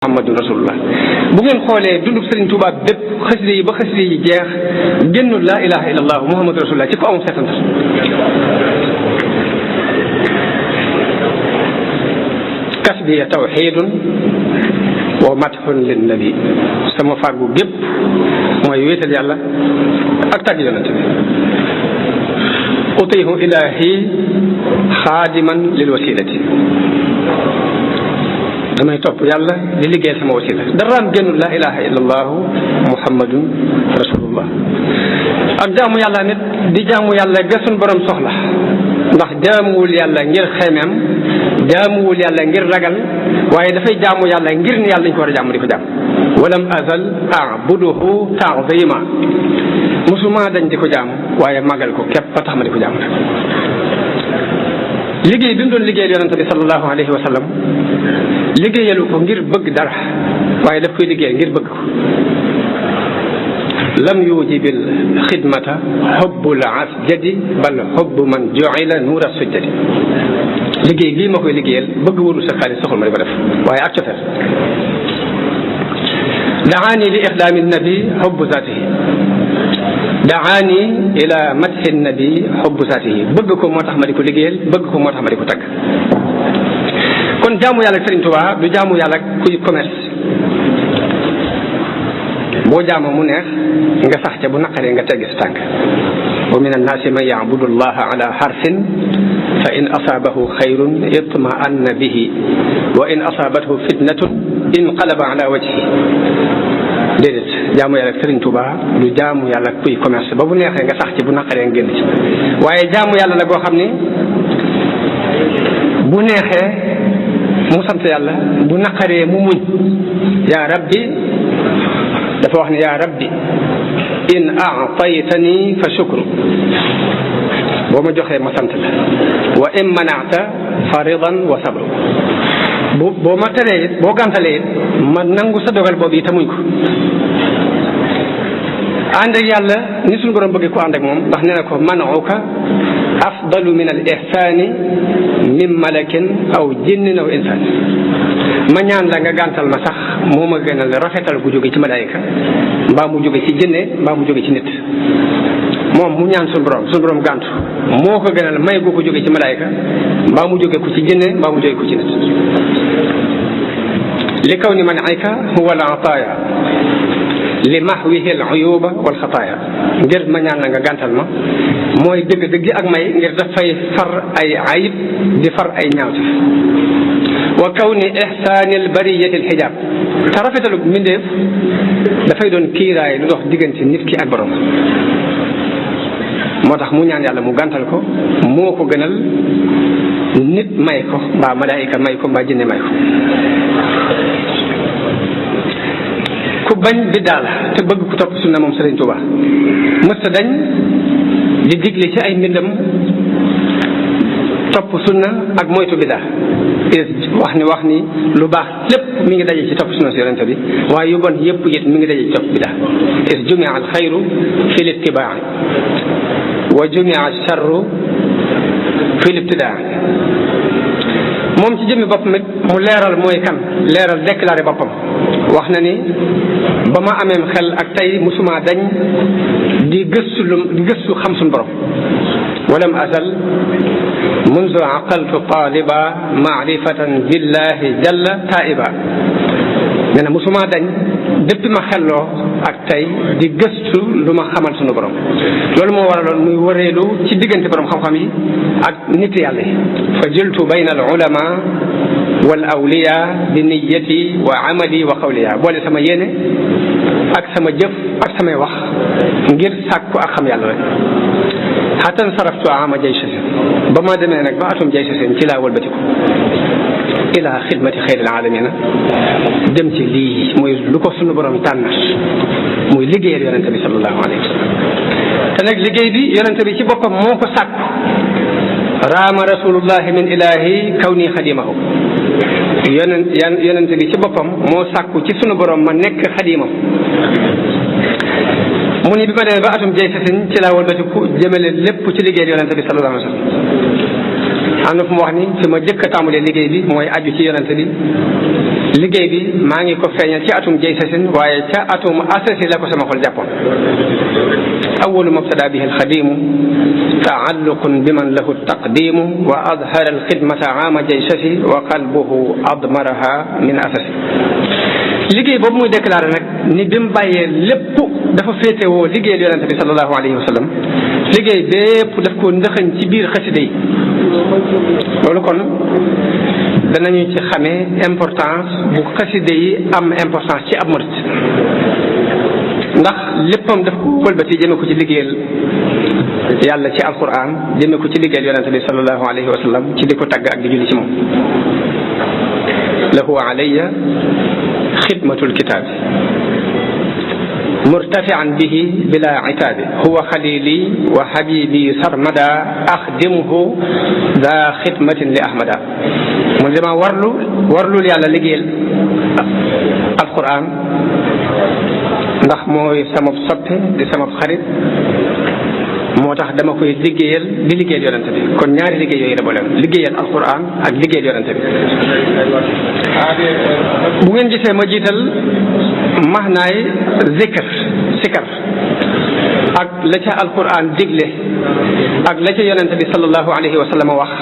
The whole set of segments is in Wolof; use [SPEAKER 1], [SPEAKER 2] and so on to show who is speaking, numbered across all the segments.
[SPEAKER 1] Muhammadu Rasulullah bu ngeen xoolee dundub Sëriñ Tuubaa bépp xasida yi ba xasida yi jeex génnul laa ilaha illallah Muhammadu Rasulullah ci ko amul seetantal kasbiya tawxiidun wa madxun lin nabi sama fàggu gépp mooy wéetal yàlla ak tàgg yonent bi utiihu ilahi xaadiman lil wasilati damay topp yàlla di liggéeyal sama wasila daraam génnul laa ilaha illallahu muhammadun rasulullah ak jaamu yàlla nit di jaamu yàlla ga suñ borom soxla ndax jaamuwul yàlla ngir xemeem jaamuwul yàlla ngir ragal waaye dafay jaamu yàlla ngir ni yàlla dañ ko war a jaamu di ko jaam walam azal abuduhu taazima musuma dañ di ko jaam waaye magal ko képp ba tax ma di ko jaam rek liggéey bi mu doon liggéeyal yonente bi sallallahu alayhi wa sallam liggéeyalu ko ngir bëgg dara waaye daf koy liggéeyal ngir bëgg ko lam yujibil xidmata xubbul asjadi bal xubbu man juila nuura sujjadi liggéey lii ma koy liggéeyal bëgg wuru sa xaalis soxal ma di ko def waaye ak cofeel daani li ixdaami nabi xubbu zaatihi daani ila madxi nabi xubbu zaatihi bëgg ko moo tax ma di ko liggéeyal bëgg ko moo tax ma di ko tagg kon jaamu yàlla ak Sëriñ Tuubaa du jaamu yàlla kuy commerce boo jaamoo mu neex nga sax ca bu naqaree nga teggi sa tànk wa min annaasi man yacbudu allaha ala xarfin fa in asaabahu xayrun itma'anna bihi wa in asaabathu fitnatun inqalaba ala wajhi déedéet jaamu yàlla ak Sëriñ Tuubaa du jaamu yàlla kuy commerce ba bu neexee nga sax ci bu naqaree nga génn ci waaye jaamu yàlla la goo xam ni bu neexee mu sant yàlla bu naqaree mu muñ yaa rabbi dafa wax ne yaa rabbi in aataytani fa shukru boo ma joxee ma sant la wa in manaata fa ridan wa sabru boo ma teree it boo gàntalee it ma nangu sa dogal boobu yi te muñ ko ànd ak yàlla ni suñu borom bëgg ko ànd ak moom ndax nee na ko manuka afdalu min al ihsaani min malakin aw jinnin aw insaan ma ñaan la nga gàntal ma sax moo ma gënal rafetal gu jóge ci malaayika mbaa mu jóge ci jinne mbaa mu jóge ci nit moom mu ñaan suñu borom gàntu moo ko gënal may gu ko jóge ci malaayika mbaa mu jóge ko ci jinne mbaa mu jóge ko ci nit li kaw ni man ayka huwa al ataaya li mahwihi al uyuba wal xataaya ngir ma ñaan la nga gàntal ma mooy dëgg-dëgg ak may ngir dafay far ay ayib di far ay ñaawte wa kawni ihsaani al bariyati al xijaab te rafetalu mbindeef dafay doon kiiraay lu dox diggante nit ki ak borom moo tax mu ñaan yàlla mu gàntal ko moo ko gënal nit may ko mbaa malaayika may ko mbaa jinne may ko ku bañ biddaa la te bëgg ku topp sunna moom Sëriñ Tuubaa mësta dañ di digle ci ay mbindam topp sunna ak moytu biddaa wax ni lu baax lépp mi ngi daje ci topp sunna si yonente bi waaye yu bon yëpp it mi ngi daje ci topp biddaa is jumia al xayru fi litibaa wa jumia al charru fi libtidaa moom ci jëmmi boppam it mu leeral mooy kan leeral déclaré boppam wax na ni ba ma ameem xel ak tey musuma dañ di gëstu xam suñu borom walam azal mundu aqaltu taliba maarifatan billahi jalla taiba nee na musuma dañ depuis ma xelloo ak tey di gëstu lu ma xamal suñu borom loolu moo waraloon muy wëreelu ci diggante borom xam-xam yi ak nit yàlla yi fa jiltu bayna al ulama wal awliya bi niyati wa amali wa qawliya boole sama yéene ak sama jëf ak samay wax ngir sàkku ak xam yàlla rek xatan saraftu ama jaysasin ba ma demee nag ba atum jaysasin ci laa wëlbatiku ila xidmati xayril alamina dem ci lii muy lu ko sunu borom tànnat muy liggéeyal yonente bi sallallahu alayhi wa sallam te nag liggéey bi yonente bi ci boppam moo ko sàkku raama rasulullahi min ilahi kawni xadimahu yonente bi ci boppam moo sàkku ci sunu borom ma nekk xadimam mu ni bi ma demee ba atum jay sasin ci laa walbatiku jëmale lépp ci liggéeyal yonente bi sallallahu alayhi wa sallam am na fu mu wax ni fi ma jëkk a tàmbalee liggéey bi mooy aju ci yonente bi liggéey bi maa ngi ko feeñal ci atum jay sasin waaye ca atum asasi la ko sama xol jàppoon awalu mabtada bihi alxadimu taalluqun biman lahu taqdimu wa adhara alxidmata aama jay sasi wa qalbuhu admaraha min asasi liggéey boobu muy déclaré nag ni bi mu bàyyee lépp dafa féetewoo liggéeyal yonente bi sallallahu alayhi wa sallam liggéey bépp daf ko ndëxañ ci biir xasida yi loolu kon danañu ci xamee importance bu xasida yi am importance ci ab murit ndax léppam daf ko wëlbati jëme ko ci liggéeyal yàlla ci alquran jëme ko ci liggéeyal yonente bi sallallahu alayhi wa sallam ci di ko tagg ak di julli ci moom lahu alayya xidmatul kitaabi murtafian bihi bila itaabi huwa xalili wa habibi sarmada axdimuhu da xidmatin li ahmada mun dama warlul yàlla liggéeyal alquran ndax mooy sama soppe di sama xarit moo tax dama koy liggéeyal di liggéeyal yonente bi kon ñaari liggéey yooyu la boole liggéeyal alquran ak liggéeyal yonente bi bu ngeen gisee ma jiital maxnaay zikr sikar ak la ca alquran digle ak la ca yonente bi sallallahu alayhi wa sallam wax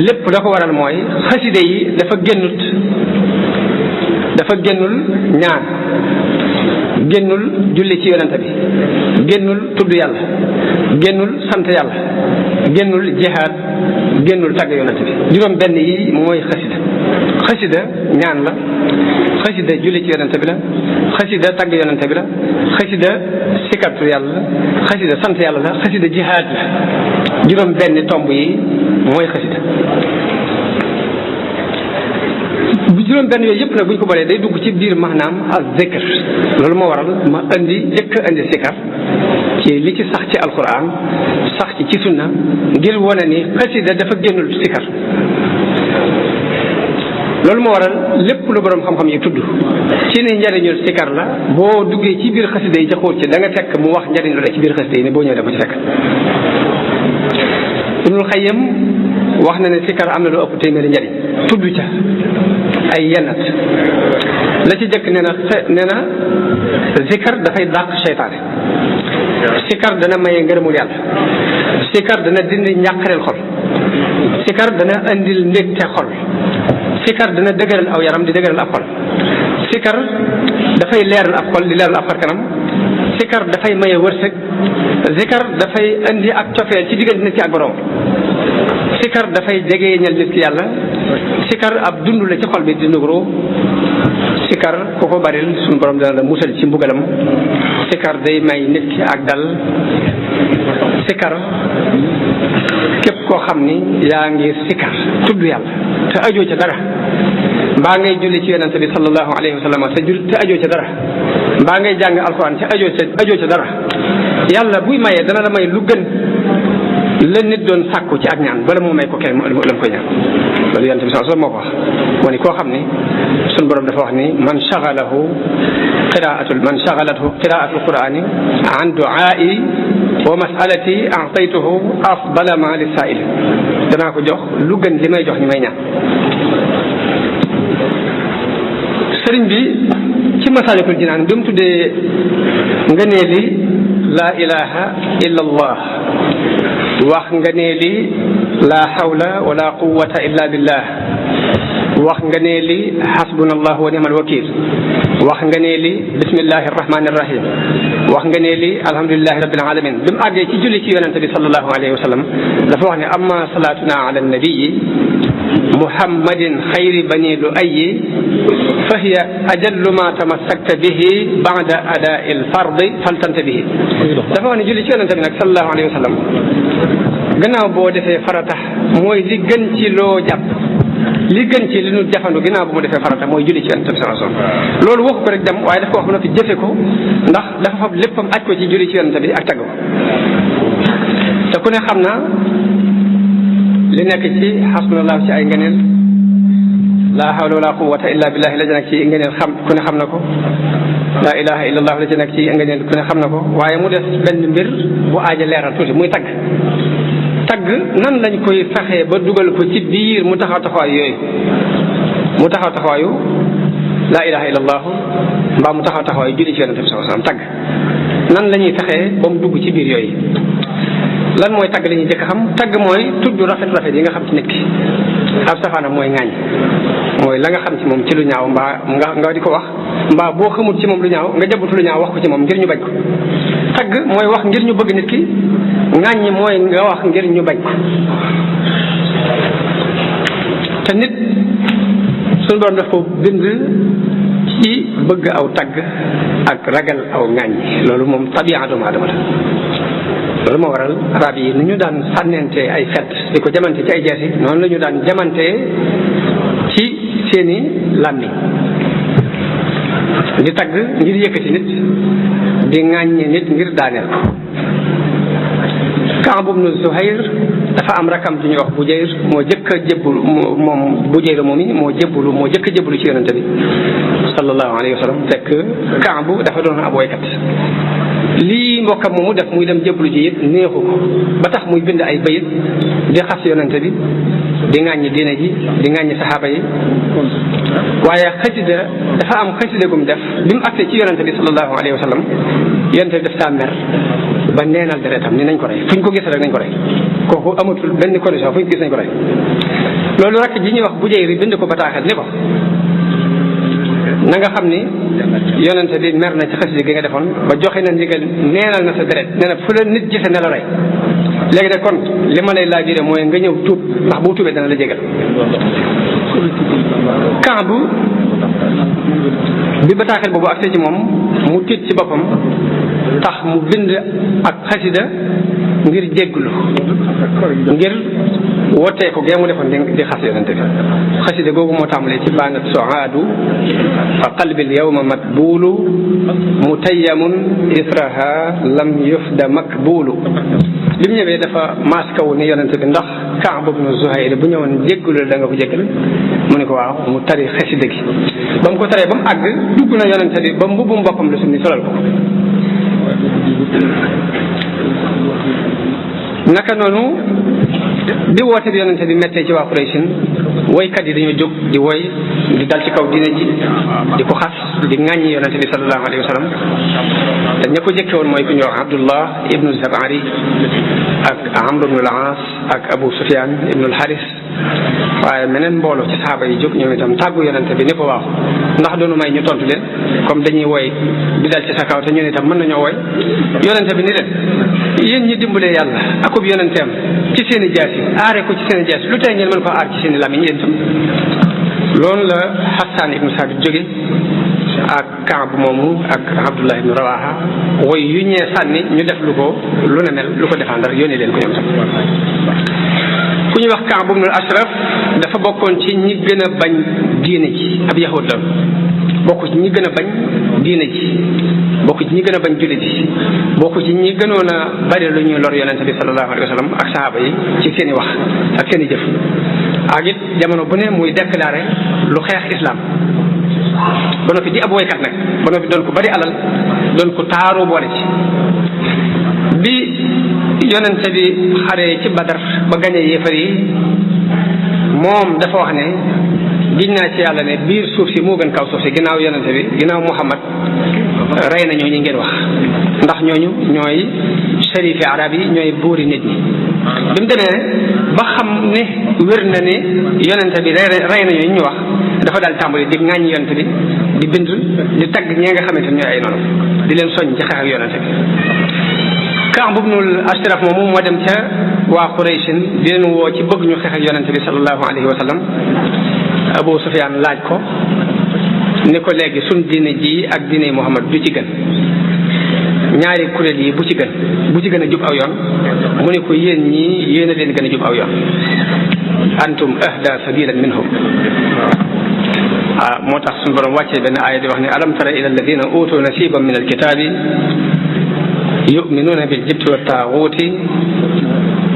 [SPEAKER 1] lépp la ko waral mooy xaside yi dafa génnul ñaan génnul julli ci yonente bi génnul tudd yàlla génnul sant yàlla génnul jihaad génnul tàgg yonente bi juróom benn yi mooy xasida ñaan la xasida julli ci yonente bi la xasida tàgg yonente bi la xasida sikatu yàlla la xasida sant yàlla la xasida jihaad la juróom benn tomb yi mooy xasida bu juróom benn yooyu yëpp nag bu ñu ko boolee day dugg ci biir maanaam ak zikr loolu moo waral ma jëkk indi sikar ci li ci sax ci alquran sax ci sunna ngir wane ni xasida dafa génnul sikar loolu moo waral lépp lu borom xam-xam yi tudd ci ni njariñul sikar la boo duggee ci biir xasida yi ca xóot ci da nga fekk mu wax njariñ lu ci biir xasida yi ne boo ñëwee da ko ci fekk Ibnul Qayyim wax na ne sikar am na lu ëpp téeméeri njariñ tudd ca ay yennat la ci jëkk nee na sikar dafay dàq seytaane sikar dana maye ngërëmul yàlla sikar dana dindi njàqareel xol sikar dana andil mbégte xol sikar dana dëgëral aw yaram di dëgëral ab xol sikar dafay leeral ab xol di leeral ab xar kanam sikar dafay maye wërsëg sikar dafay indi ak cofeel ci diggante nit ki ak borom sikar dafay jegeñal nit ki yàlla sikar ab dund la ci xol bi di nugro sikar ku ko baril suñu borom dana la musal ci mbugalam sikar day may nit ki ak dal sikar képp koo xam ni yaa ngi sikar tudd yàlla te ajoo ca dara mbaa ngay julli ci yonente bi sallallahu alayhi wa sallam te ajoo ca dara mbaa ngay jàng alquran te ajoo ca dara yàlla buy mayee dana la may lu gën la nit doon sàkku ci ak ñaan bala moo may ko kenn lam koy ñaan loolu yonente bi sallallahu alayhi wa sallam moo ko wax moo ni koo xam ni suñu borom dafa wax ni man shagalathu qiraatul qur'ani an du'aa'i wa mas'alati a'taytuhu afdala ma lis-saa'il danaa ko jox lu gën li may jox ñi may ñaan sëriñ bi ci Masaalikul Jinaan bi mu tuddee ngëneeli laa ilaha illa allah wax ngëneeli laa hawla wala quwwata illa billah wax ngëneeli hasbunallahu wa ni'mal wakiil wax ngëneeli bismillahi rahmani rahim wax ngëneeli alhamdulillahi rabbil alamin bi mu àggee ci julli ci yonente bi sallallahu alayhi wa sallam dafa wax ne amma salatuna ala nabiyi muhammadin xayri bani lu ayyi fa hiya ajallu ma tamassakta bihi ba'da ada'i al-fardi faltanta bihi dafa wax ne julli ci yonente bi nag sallallahu alayhi wa sallam gannaaw boo defee farata mooy li gën ci loo jàpp li gën ci li nu jafandu ginnaaw bu mu defee farata mooy julli ci yonente bi sallallahu alayhi wa sallam loolu waxu ko rek dem waaye daf ko wax ba noppi jëfe ko ndax dafa fab léppam aj ko ci julli ci yonente bi ak tagg ko te ku ne xam na li nekk ci xasbunallah ci ay ngëneel laa hawla wala quwwata illa billahi la ca nekk ci ngëneel ku ne xam na ko laa ilaha illa allah la ca nekk ci ngëneel ku ne xam na ko waaye mu des benn mbir bu aaja leeral tuuti muy tagg tagg nan lañ koy fexee ba dugal ko ci biir mu taxaw taxawaay yooyu mu taxaw taxawaayu laa ilaha illallah mbaa mu taxaw taxawaayu julli ci yonente bi sallallahu alayhi wasallam tagg nan la ñuy fexee ba mu dugg ci biir yooyu lan mooy tagg la ñuy jëkk xam tagg mooy tudd rafet yi nga xam ci nit ki ab safaanam mooy ŋaañ mooy la nga xam ci moom ci lu ñaaw mbaa nga di ko wax mbaa boo xamul ci moom lu ñaaw nga jabutu lu ñaaw wax ko ci moom ngir ñu bañ ko tagg mooy wax ngir ñu bëgg nit ki ŋaañ mooy nga wax ngir ñu bañ ko te nit suñu doon def ko bind ci bëgg aw tagg ak ragal aw ŋaañ loolu moom tabi'a doomu aadama la loolu moo waral arab yi ni ñu daan sànnente ay fet di ko jamante ci ay jeesi noonu la ñu daan jamante ci seeni làmmiñ di tagg ngir yëkkati nit di ŋàññe nit ngir daaneel ko Kaab ibnu Zuhayr dafa am rakam ju ñuy wax Bujayr moo jëkk a jébbulu moom Bujayr moom yi moo jëkk a jébbulu ci yonente bi sallallahu alayhi wa sallam fekk Kaab dafa doon ab woykat lii mbokkam moomu def muy dem jébbalu ji it neexu ko ba tax muy bind ay bayit di xas yonente bi di ŋàññi diine ji di ŋàññi saxaaba yi waaye xasida dafa am xasida gum def bi mu agsee ci yonente bi sallallahu alayhi wa sallam yonente bi daf saa mer ba neenal deretam ni nañ ko rey fu ñu ko gis rek nañ ko rey kooku amatul benn condition fu ñu ko gis nañ ko rey loolu rek ji ñuy wax bu jëyri bind ko bataaxel ni ko na nga xam ni yonente bi mer na ci xasida gi nga defoon ba joxe na ndigal neenal na sa deret nee na fu la nit gise ne la rey léegi de kon li ma lay laajure mooy nga ñëw tuub ndax boo tuubee dana la jégal Kaab bi bataaxel boobu agsee ci moom mu tiit ci boppam tax mu bind ak xasida ngir jégglu ngir wootee ko gee mu defoon di xas yonente bi xasida googu moo tàmbalee ci baanat soaadu fa qalbil yawma matbuulu mutayyamun israha lam yufda makbuulu bi mu ñëwee dafa maas kaw ni yonente bi ndax Kaab ibnu Zuhayr bu ñëwoon jégglu la da nga ko jéggal mu ne ko waaw mu tari xasida gi ba mu ko taree ba mu àgg dugg na yonente bi ba mbubbum boppam la summi solal ko naka noonu bi woote bi yonente bi mettee ci waa Quraysin woykat yi dañoo jóg di woy di dal ci kaw diine ji di ko xas di ŋàññi yonente bi sallallahu alayhi wa sallam te ña ko jëkke woon mooy ku ñuy wax Abdullah ibnu Zabari ak Amr ibnu al-Aas ak Abu Sufyan ibnu al-Haris waaye meneen mbooloo ci saxaaba yi jóg ñoom itam tàggu yonente bi ni ko waaw ndax doonu may ñu tontu leen comme dañuy woy di dal ci sa kaw te ñun itam mën nañoo woy yonente bi ni leen yéen ñi dimbalee yàlla akub yonenteem ci seen i jaas yi aare ko ci seen i jaas yi lu tey ngeen mën ko aar ci seen i làmmiñ yéen itam loolu la Hassan ibnu Saabit jóge ak Kaab moomu ak Abdullah ibnu Rawaha woy yu ñee sànni ñu def lu ko lu ne mel lu ko défendre yónnee leen ko ñoom tam ku ñuy wax Kaab ibnu Ashraf dafa bokkoon ci ñi gën a bañ diine ji ab yahud la bokk ci ñi gën a bañ diine ji bokk ci ñi gën a bañ jullit ji bokk ci ñi gënoon a bari lu ñuy lor yonente bi sallallahu alayhi wa sallam ak sahaaba yi ci seen i wax ak seen i jëf ak it jamono bu ne muy déclaré lu xeex islam ba noppi di ab woykat nag ba noppi doon ko bari alal doon ko taaru boole ci bi yonente bi xaree ci Badar ba gañee yéefar yi moom dafa wax ne giñ naa ci yàlla ne biir suuf si moo gën kaw suuf si ginnaaw yonente bi ginnaaw Muhammad rey na ñooñu ngeen wax ndax ñooñu ñooy sharifi arab yi ñooy buuri nit ñi bi mu demee ba xam ne wér na ni yonente bi rey na ñooñu ñu wax dafa daal tàmbali di ŋàññi yonente bi di bind di tagg ñee nga xamante ne ñooy ay noonu di leen soññ ci xeex ak yonente bi Kaab ibnul Ashraf moomu moo dem ca waa Qurayshin di leen woo ci bëgg ñu xeex ak yonente bi sallallahu alayhi wa sallam Abu Sufyaan laaj ko ni ko léegi suñ diine ji ak diine Muhammad du ci gën ñaari kuréel yi bu ci gën a jub aw yoon mu ne ko yéen ñii yéen a leen gën a jub aw yoon antum ahda sabilan minhum moo tax suñu borom wàccee benn aaya di wax ne alam tara ila alladina utu nasiban min alkitabi yuminuuna bil jibti wa taaguuti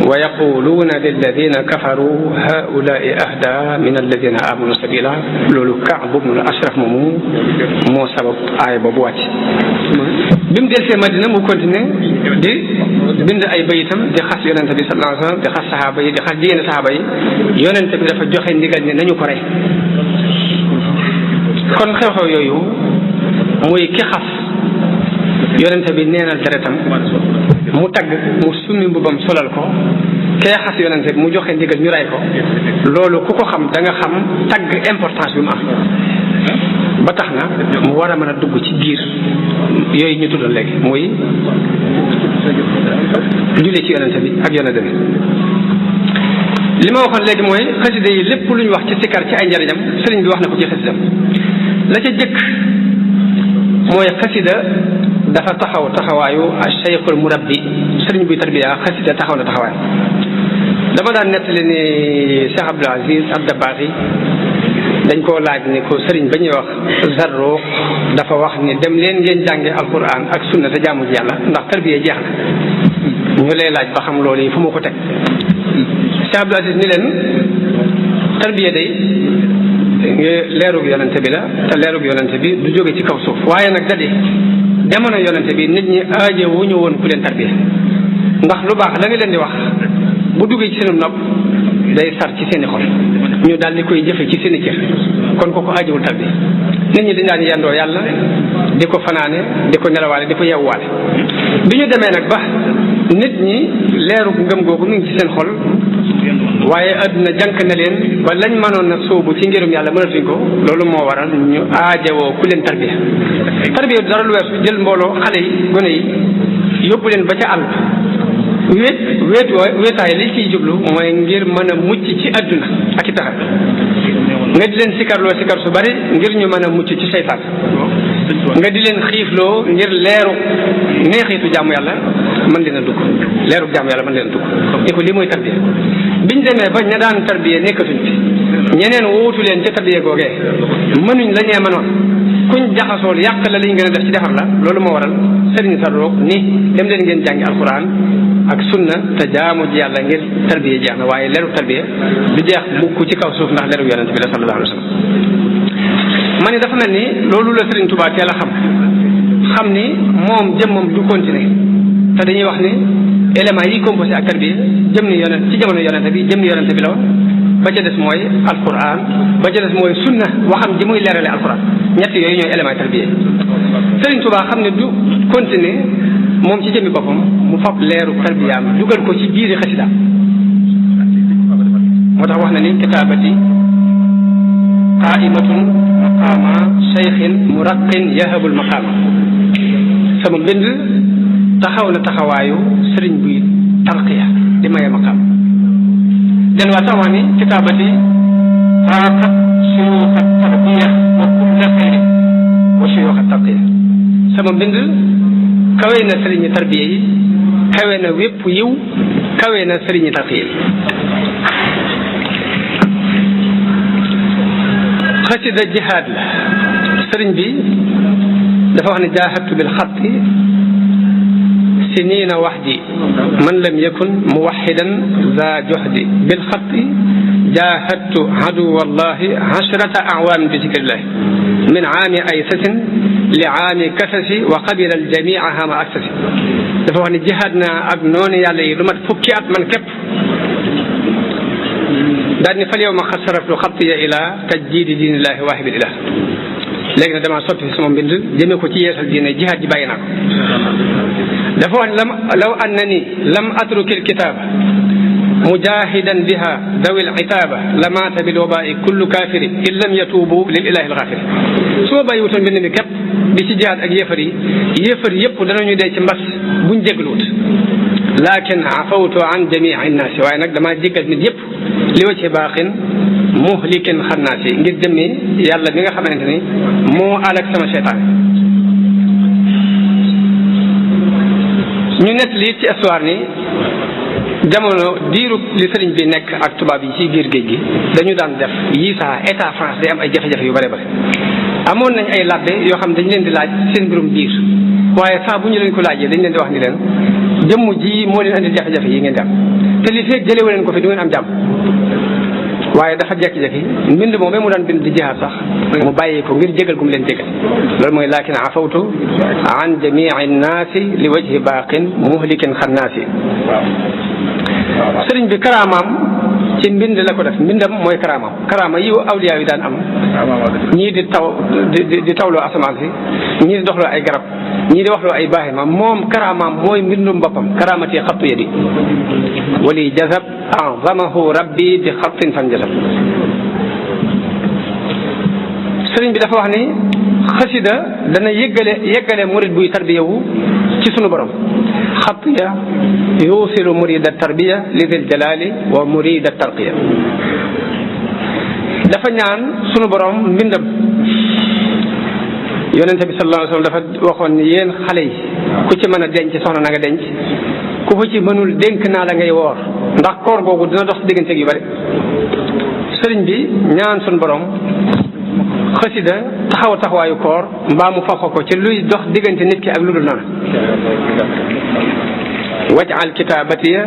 [SPEAKER 1] wa yaquluuna lilladina kafaru haulaai ahda min alladina amanu sabila. loolu Kaab ibn Ashraf moomu moo sabab aaya boobu wàcc. bi mu delsee Madina mu continué di bind ay bayitam di xas yonente bi sallallahu alayhi wa sallam di xas saxaaba yi di xas jigéen saxaaba yi. yonente bi dafa joxe ndigal ni nañu ko rey. kon xew-xew yooyu muy ki xas yonente bi neenal deretam mu tagg mu summi mbubam solal ko kee xas yonente bi mu joxe ndigal ñu rey ko. loolu ku ko xam da nga xam tagg importance bi mu am ba tax na mu war a mën a dugg ci biir yooyu ñu tuddal léegi muy julli ci yonente bi ak yonente bi. li ma waxoon léegi mooy xasida yi lépp lu ñu wax ci sikkar ci ay njariñam sëriñ bi wax na ko ci xasidam. la ca jëkk mooy xasida dafa taxaw taxawaayu cheikhul murabbi sëriñ buy tarbiya xasida taxaw na taxawaay. dama daan nettali ni Cheikh Abdul Aziz Ad-Dabaaxi dañ koo laaj ni ko sëriñ ba ñuy wax Zarruq dafa wax ni dem leen ngeen jànge alquran ak sunna te jaamu ji yàlla ndax tarbiya jeex na. ñu lay laaj ba xam loolu yi fu ma ko teg. Cheikh Abdul Aziz ni leen tarbiya day leerug yonente bi la te leerug yonente bi du jóge ci kaw suuf waaye nag dadi jamono yonente bi nit ñi aaje wu ñu woon ku leen tarbiya ndax lu baax la nga leen di wax bu duggee ci seen nopp day sar ci seen i xol ñu daal di koy jëfe ci seen i cër kon kooku aajewul tarbiya. nit ñi dañ daan yendoo yàlla di ko fanaane di ko nelawaale di ko yewwaale bi ñu demee nag ba nit ñi leerug ngëm googu mu ngi ci seen xol waaye àdduna jànk na leen ba lañ mënoon na sóobu ci ngirum yàlla mënatuñ ko. loolu moo waral ñu aajowoo ku leen tarbiya. tarbiya dara lu weesu jël mbooloo xale yi gone yi yóbbu leen ba ca àll wéetaay li ciy jublu mooy ngir mën a mucc ci àdduna ak i taxa nga di leen sikarloo sikar su bari ngir ñu mën a mucc ci seytaan nga di leen xiifloo ngir leeru neexitu jaamu yàlla mën leen a dugg leeru jaamu yàlla mën leen a dugg. ni ko lii mooy tarbiya. biñ demee ba ña daan tarbiya nekkatuñ fi ñeneen wóotu leen ca tarbiya googee mënuñ la ñee mënoon kuñ jaxasool yàq la liñ gën a def ci defar la. loolu moo waral sëriñ Zarruq ni dem leen ngeen jàngi alquran ak sunna te jaamu ji yàlla ngir tarbiya jeex na waaye leeru tarbiya du jeex mukk ci kaw suuf ndax leeru yonente bi la sallallahu alayhi wa sallam. ma ne dafa mel ni loolu la Sëriñ Tuubaa teel a xam ni moom jëmmam du continuer te dañuy wax ni éléments yi composé ak tarbiya jëm ni yonent ci jamono yonente bi jëm ni yonente bi la woon ba ca des mooy alquran ba ca des mooy sunna waxam ji muy leerale alquran ñett yooyu ñooy éléments tarbiya. Sëriñ Tuubaa xam ne du continuer moom ci jëmmi boppam mu fab leeru tarbiyaam dugal ko ci biiri xasida moo tax wax na ni kitaabati qaimatun maqaama cheikhin muraqin yahabul maqaama. sama mbind taxaw na taxawaayu sëriñ buy tarqiya di maye maqaam. den waa tax wax ni kitaabati faaqat suyuuxa tarbiya wa kulla xayrin wa suyuuxa tarqiya. sama mbind kawe na sëriñi tarbiya yi kawe na wépp yiw kawe na sëriñi tarqiya yi. xasida jihaad la sëriñ bi dafa wax ne jaahadtu bil xatti siniina waxdi man lam yakun muwaxidan za joxdi bil xatti jaahadtu aduwallahi ashrata awaam bi zikrillahi min aami aysasin li aami kasasi wa qabila aljamia hama aksasi. dafa wax ne jihaad naa ak noonu yàlla yi lu mat fukki at man képp daal ni fal yow ma xat saraftu xattiya ila tajdiidi diinillahi waahibil ilah. léegi nag damaa soppi sama mbind jëmee ko ci yeesal diine jihaad ji bàyyi naa ko. dafa wax ne law annani lam atrukil kitaaba mujahidan biha dawil itaaba lamaata bil wabaai kullu kaafiri in lam yatuubu lil ilahi alxaafiri. su ma bàyyi wutoon mbind mi képp di ci jihaad ak yéefar yi yëpp danañu dee ci mbas buñ jégluwut. lakin afawtu an jamii innaasi waaye nag damaa jéggal nit yëpp li wa ci baaxin muhlikin xannaasi ngir jëmmi yàlla mi nga xamante ni moo alak sama seytaan. ñu nett li ci histoire ni jamono diiru li sëriñ bi nekk ak tubaab yi ci biir géej gi dañu daan def yii saa état France day am ay jafe-jafe yu bare bare. amoon nañ ay labbe yoo xam dañ leen di laaj seen mbirum diir waaye saa bu ñu leen ko laajee dañ leen di wax ni leen jëmm ji moo leen andil jafe-jafe yi ngeen di am te li feeg jëlewu leen ko fi du ngeen am jàmm. waaye dafa jekki-jekki mbind moom mu daan bind di jihaad sax mu bàyyi ko ngir jégal gu mu leen jégal loolu mooy laakin afawtu an jamii nnaasi li wajhi baaqin muhlikin xannaasi. sëriñ bi karaamaam ci mbind la ko def mbindam mooy karaama yi awliyaa yi daan am ñii di tawloo asamaan si ñii di doxloo ay garab ñii di waxloo ay baaxima moom karaamaam mooy mbindum boppam karaamati xattu yadi wali jazab azamahu rabbi bi xattin fan jazab. sëriñ bi dafa wax ni xasida dana yeggale murid buy tarbiyawu ci sunu borom xatya yuusilu murida tarbiya li dil jalali wa murida tarqiya. dafa ñaan sunu borom mbindam yonente bi sallallahu alayhi wa sallam dafa waxoon ni yéen xale yi ku ci mën a denc soxna na nga denc ku ko ci mënul dénk naa la ngay woor ndax koor googu dina dox diggante yu bari. sëriñ bi ñaan sunu borom xasida taxawaayu koor mbaa mu faxo ko ci luy dox diggante nit ki ak lu dul noonu. waj'al kitaabatiya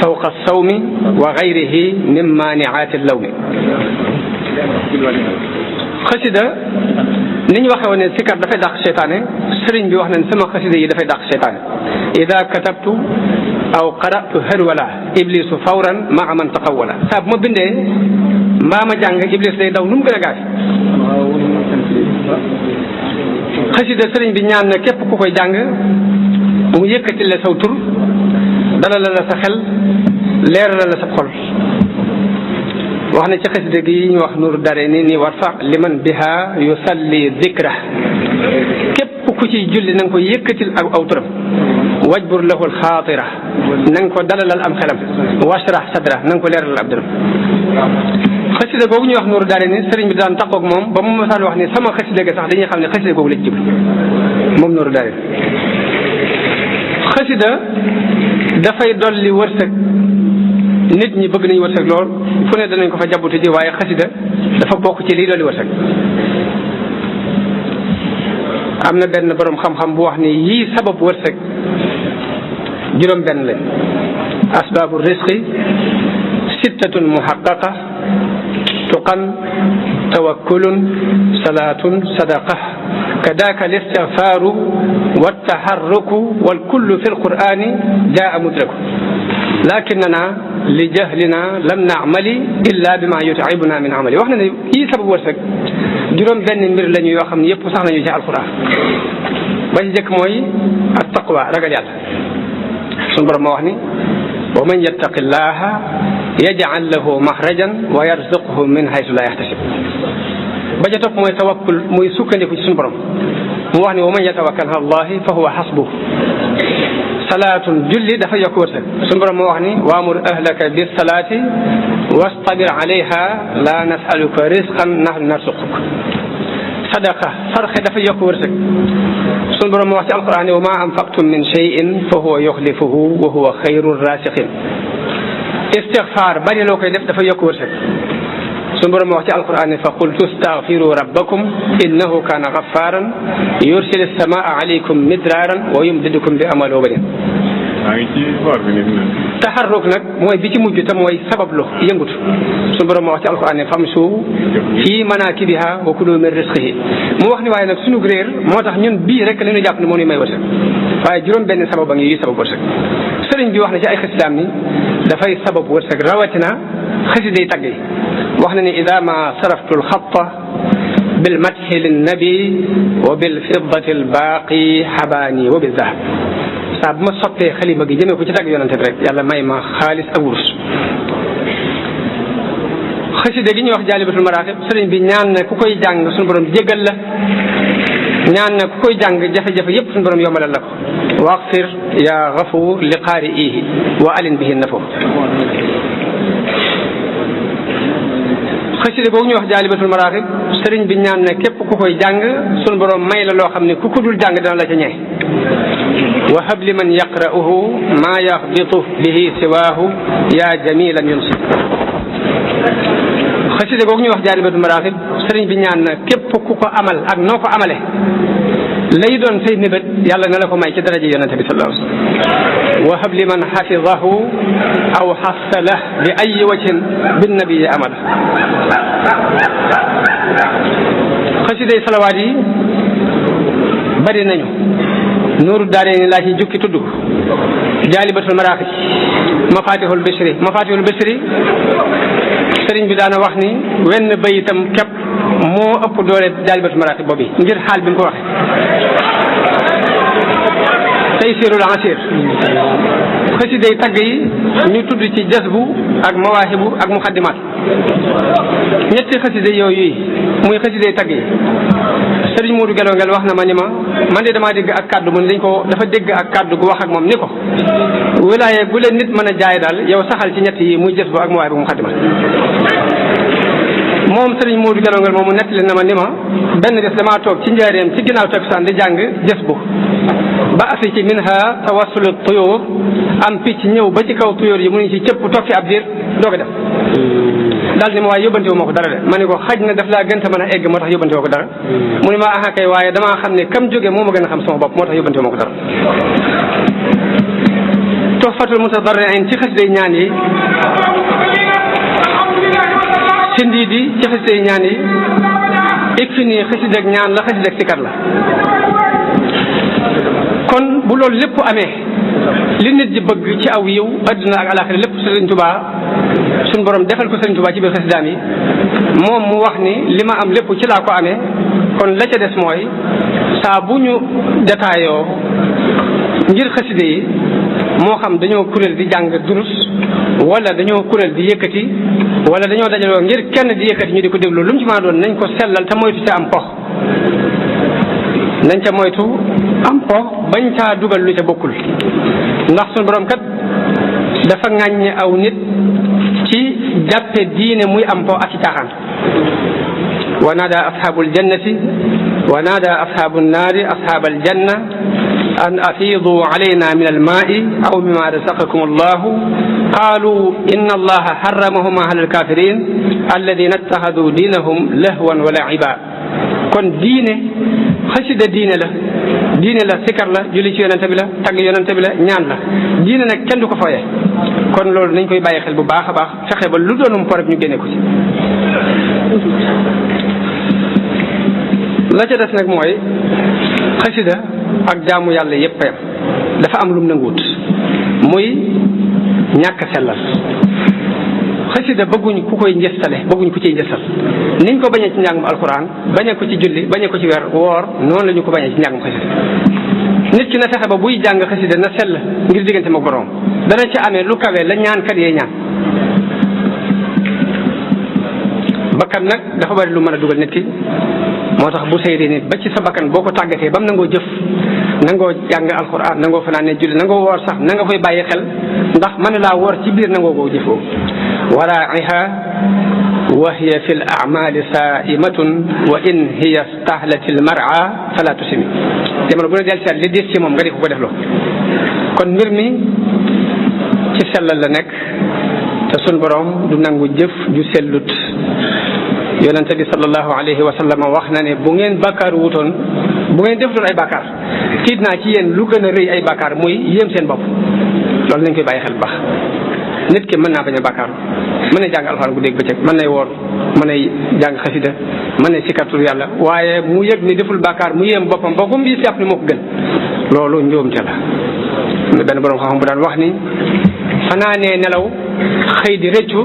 [SPEAKER 1] fawqa sawmi wa gayrihi min maaniaati lawmi. xasida ni ñu waxee woon ne sikar dafay dàq seytaane sëriñ bi wax nañ sama xasida yi dafay dàq seytaane. ida katabtu aw qara'tu harwala iblisu fawran maa man taqawwala. saa bu ma bindee mbaa ma jàng iblis day daw nu mu gën a gaay. xasida sëriñ bi ñaan na képp ku koy jàng mu yëkkati la saw tur dalal la sa xel leeral la sa xol. wax na ci xasida gi ñu wax Nuuru Daarayni ni warfa liman biha yusalli dhikra képp ku ciy julli na nga ko yëkkatil ak aw turam wajbur lahul xaatira na nga ko dalalal am xelam washrah sadra na nga ko leeralal ab dëram. xasida googu ñuy wax Nuuru Daarayni sëriñ bi daan taqoog moom ba mu masaan wax ni sama xasida ga sax dañuy xam ne xasida googu la ci jublu moom Nuuru Daarayni. xasida dafay dolli wërsëg nit ñi bëgg nañu wërsëg lool fu ne danañ ko fa jabutu ji waaye xasida dafa bokk ci lii dolli wërsëg. am na benn borom xam-xam bu wax ni yii sabab wërsëg juróom benn lañ. asbaabu risqi sittatun muhaqqaqa tuqan tawakkulun salaatun sadaqa kadaaka listigfaaru wattaharruku walkullu fi lqur'ani jaa mudraku lakinnana li jahlina lam naamali illa bima yut'ibuna min amali. wax na ne yii sabab wërsëg juróom benn mbir lañu yoo xam ne yëpp sax nañu ci alquran. ba ci jëkk mooy at taqwa ragal yàlla sunu borom moo wax ni wa man yattaqi llaha yaj'al lahu maxrajan wa yarzuqhu min haysu la yaxtasib. ba ca topp mooy tawakkul muy sukkandiku ci sunu borom mu wax ni wa man yatawakkal ala allahi fa huwa hasbuh. salaatun julli dafa yokk wërsëg sunu borom moo wax ni waamur ahlaka bis salaati wastabir alayha la nasaluka risqan nahnu narzuquk. sadaqa sarxe dafa yokk wërsëg sunu borom moo wax ci alquran ni wa ma anfaqtum min shay'in fa huwa yuxlifuhu wa huwa xayru rasiqin. istigfaar bari loo koy def dafa yokk wërsëg sunu borom moo wax ci alquran ni fa qultu astaghfiru rabbakum innahu kana ghaffaran yursil as-samaa alaykum midraran wa yumdidukum bi amwalin wa banin. taxarruk nag mooy bi ci mujj te mooy sabablu yëngut sunu borom moo wax ci alquran ne famshu fi manakibiha wa kulu min rizqihi. mu wax ni waaye nag sunu réer moo tax ñun bii rek la ñu jàpp ne moo ñuy may wërsëg waaye juróom benn sabab a ngi yi sabab wërsëg. sëriñ bi wax na ci ay xasidaam ni dafay sabab wërsëg rawatina xasiday tagg yi. wax na ni ida ma saraftu alxatta bil madhi linnabi wa bil fiddati albaaqi xabaani wa bil dahab. saa bu ma sottee xalima gi jëmee ko ci tagg yonante bi rek yàlla may ma xaalis ak wurus. xasida gi ñuy wax jaalibatul maraaxib sëriñ bi ñaan na ku koy jàng suñu borom jéggal la ñaan na ku koy jàng jafe-jafe yépp suñu borom yombalal la ko. waqfir ya gafuur li qaari'ihi wa alin bihi nafo. xasida googu ñuy wax jaalibatul maraaxib sëriñ bi ñaan na képp ku koy jàng suñu borom may la loo xam ne ku ko dul jàng dana la ca ñee. wa hab liman yaqra'uhu ma yaxbitu bihi siwaahu ya jamilan yunsi. xasida googu ñuy wax jaalibatul maraaxib sëriñ bi ñaan na képp ku ko amal ak noo ko amale lay doon say mébét yàlla na la ko may ci daraja yonente bi sallallahu alayhi wasallam wa hab li man xafidahu aw xasalah bi ay wajhin bin nabii amala xasiday salawaat yi bari nañu nuuru daarayni laa ci jukki tudd jaalibatul maraqib mafatihul bishri sëriñ bi daana wax ni wenn bayitam képp moo ëpp doole jaalibatul maraqib boobu ngir xaal bi mu ko waxe taysirul asir xasiday tagg yi ñu tudd ci jasbu ak mawaahibu ak muqaddimaat ñetti xasida yooyu muy xasiday tagg yi sëriñ Modou Gelongel wax na ma ni ma man de damaa dégg ak kàddu mu ne dafa dégg ak kàddu gu wax ak moom ni ko wilaaye gu leen nit mën a jaay daal yow saxal ci ñett yi muy jasbu ak mawaahibu muqaddimaat moom sëriñ Modou Gelongel moomu nettali na ma ni ma benn bés damaa toog ci njaareem ci ginnaaw takkusaan di jàng jasbu ba asi ci minha tawassulu tuyur am picc ñëw ba ci kaw tuyur yi mu ngi ci cëpp toog fi ab diir doog a def daal ni ma waaye yóbbante wu ma ko dara de ma ne ko xaj na daf laa gën a mën a egg moo tax yóbbante woo ko dara mu ne ma aha kay waaye damaa xam ne kam jóge moo ma gën a xam sama bopp moo tax yóbbante wu ma ko dara tuhfatul mutadarri'in ci xasiday ñaan yi sindiidi ci xasiday ñaan yi ik fi nii xasidak ñaan la xasidak sikar la kon bu loolu lépp amee li nit ji bëgg ci aw yiw adduna ak alaxira lépp Sëriñ Tuubaa suñ borom defal ko Sëriñ Tuubaa ci biir xasidaam yi moom mu wax ni li ma am lépp ci laa ko amee kon la ca des mooy saa bu ñu jataayoo ngir xaside yi moo xam dañoo kuréel di jàng durus wala dañoo kuréel di yëkkati wala dañoo dajaloo ngir kenn di yëkkati ñu di ko déglu lu mu ci mën a doon nañ ko sellal te moytu ca am pox nañ ca moytu am pox bañ caa dugal lu ca bokkul ndax suñu borom kat dafa ŋàññe aw nit ci jàppe diine muy am pox ak ci caaxaan wa naada ashaabul jannati wa naada ashaabu nnaari ashaabal janna an afiidu alayna min almaai aw mimma razaqakum allahu qaalu inna allaha harramahuma ala alkafirin alladina ittaxadu diinahum lahwan wa laiba kon diine xasida diine la sikar la julli ci yonente bi la tagg yonente bi la ñaan la diine nag kenn du ko fooye kon loolu nañ koy bàyyi xel bu baax a baax fexe ba lu doonum po rek ñu génne ko ci la ca des nag mooy xasida ak jaamu yàlla yépp yam dafa am lum nanguwut muy ñàkk sellal xasida bëgguñ ku koy njëstale bëgguñ ku ciy njëstal niñ ko bañee ci njàngum alquran bañee ko ci julli bañee ko ci weer woor noonu la ñu ko bañee ci njàngum xasida nit ki na fexe ba buy jàng xasida na sell ngir diggante ma borom dana ci amee lu kawe la ñaan kat yee ñaan bakkan nag dafa bari lu mën a dugal nit ki moo tax bu seydi nit ba ci sa bakkan boo ko tàggatee ba mu nangoo jëf nangoo jàng alquran nangoo fanaane julli nangoo woor sax na nga koy bàyyi xel ndax mën na laa woor ci biir nangoo koo jëfoo waraiha wa hiya fi l amali saimatun wa in hiya stahlat il mar'a fala tusimi jamono bu ne del seet li diis ci moom nga di ko def loo kon mbir mi ci sellal la nekk te sun borom du nangu jëf ju sellut yonente bi sallallahu alayhi wa sallam wax na ne bu ngeen bàkkaar wutoon bu ngeen defutoon ay bàkkaar tiit naa ci yéen lu gën a rëy ay bàkkaar muy yéem seen bopp loolu nañ koy bàyyi xel bu baax nit ki mën naa bañ a bàkkaar mën na jàng alxuraan bu dégg bëccëg mën nay woor mën nay jàng xasida mën nay sikkartul yàlla waaye mu yëg ni deful bàkkaar mu yéem boppam ba ko mbii jàpp ni moo ko gën loolu njuumte la benn borom xam-xam bu daan wax ni fanaanee nelaw xëy di rëccu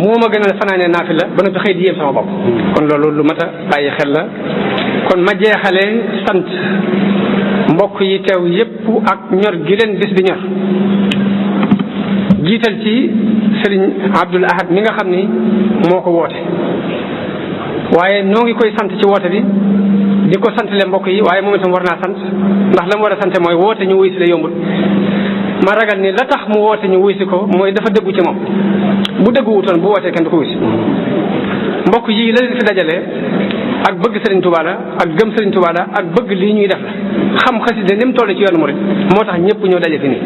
[SPEAKER 1] moo ma gënal fanaanee naafi la ba noppi xëy di yéem sama bopp kon loolu lu mat a bàyyi xel la kon ma jeexale sant mbokk yi teew yépp ak ñor gi leen bis bi ñor jiital ci Sëriñ Abdul Ahad mi nga xam ni moo ko woote waaye noo ngi koy sant ci woote bi di ko sant le mbokk yi waaye moom itam war naa sant ndax la mu war a sante mooy woote ñu wuy si la yombul ma ragal ni la tax mu woote ñu wuy si ko mooy dafa dëggu ci moom bu dëggu wutoon bu wootee kenn du ko wuy si mbokk yi la leen fi dajale ak bëgg Sëriñ Tuubaa la ak gëm Sëriñ Tuubaa la ak bëgg lii ñuy def la xam xasida ni mu toll ci yoonu murid moo tax ñëpp ñoo daje fi nii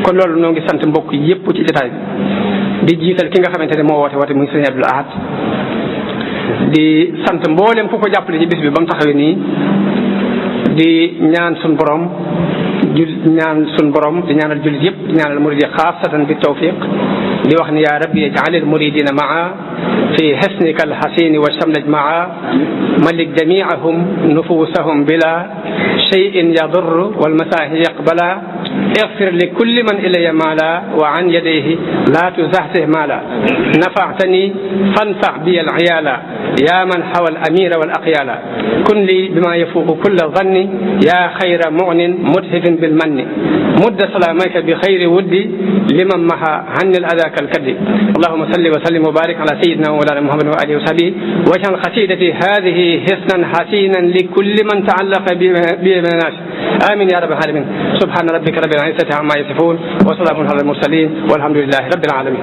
[SPEAKER 1] kon loolu noo ngi sant mbokk yëpp ci jotaay bi di jiital ki nga xamante ne moo woote muy Sëriñ Abdul Ahad di sant mboolem ku ko jàppale ci bis bi ba mu taxawee nii di ñaan sun borom di ñaanal jullit yëpp di ñaanal murid yi xaasatan bi tawfiq di wax ni yaa rabbi ij'alil muridina maa fi hisnika alhasini wa shamlaj maa malik jami'ahum nufusahum bila shay'in yadurru wal masahi yaqbala اغفر لكل من إلي مالا وعن يديه لا تزحزح مالا نفعتني فانفع بي العيالا يا من حوى الأمير والأقيالا كن لي بما يفوق كل ظن يا خير مغن متهف بالمن مد سلامك بخير ودي لمن محى عني الأذى كالكد اللهم صل وسلم وبارك على سيدنا ومولانا محمد وآله وصحبه واجعل قصيدتي هذه حسنا حسينا لكل من تعلق بمناش آمين يا رب العالمين سبحان ربك رب العزة عما يصفون وسلام على المرسلين والحمد لله رب العالمين.